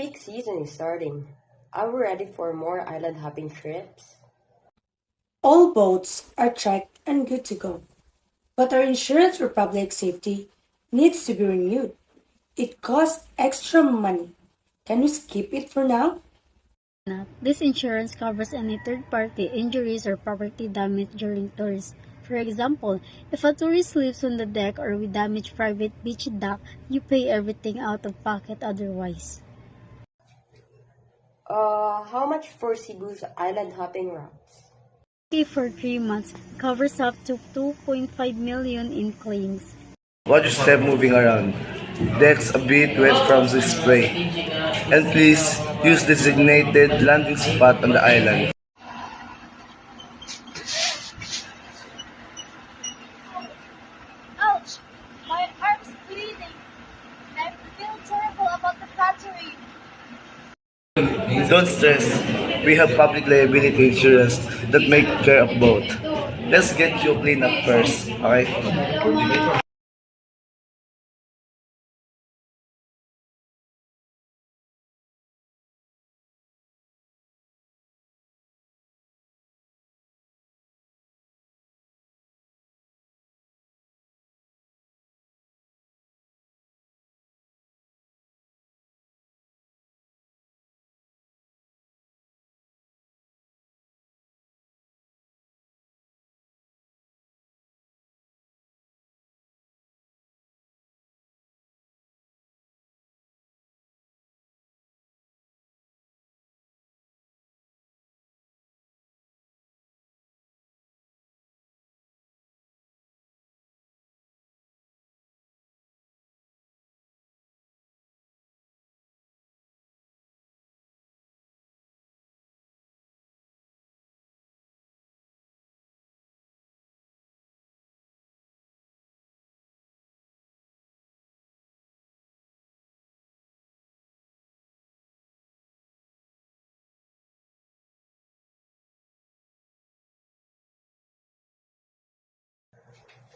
peak season is starting. Are we ready for more island hopping trips? All boats are checked and good to go, but our insurance for public safety needs to be renewed. It costs extra money. Can we skip it for now? This insurance covers any third-party injuries or property damage during tours. For example, if a tourist sleeps on the deck or we damage private beach dock, you pay everything out of pocket otherwise. How much for Cebu's island hopping routes? Okay, for 3 months, covers up to 2.5 million in claims. Watch your step moving around. Decks a bit wet from the spray. And please use designated landing spot on the island. Ouch! My arm's bleeding. I feel terrible about the battery. Don't stress. We have public liability insurance that make care of both. Let's get you cleaned up first, okay?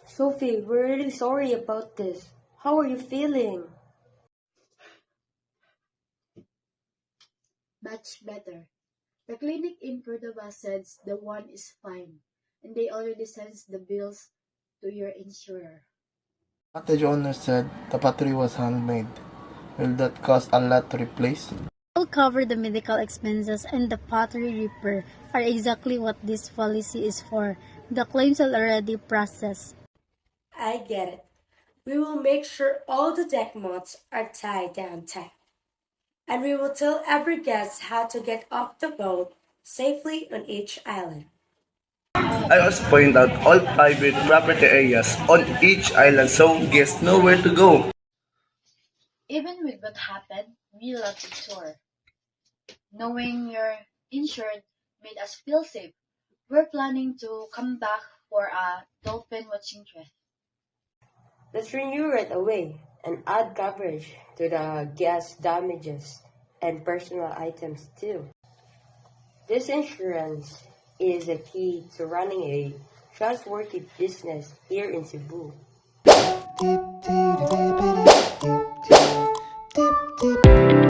Sophie, we're really sorry about this. How are you feeling? Much better. The clinic in Cordova says the one is fine, and they already sent the bills to your insurer. Cottage owner said the battery was handmade. Will that cost a lot to replace? Will cover the medical expenses and the pottery repair are exactly what this policy is for. The claims are already processed. I get it. We will make sure all the deck mods are tied down tight. And we will tell every guest how to get off the boat safely on each island. I also point out all private property areas on each island so guests know where to go. Even with what happened, we love the tour. Knowing you're insured made us feel safe. We're planning to come back for a dolphin watching trip. Let's renew right away and add coverage to the gas damages and personal items too. This insurance is a key to running a trustworthy business here in Cebu.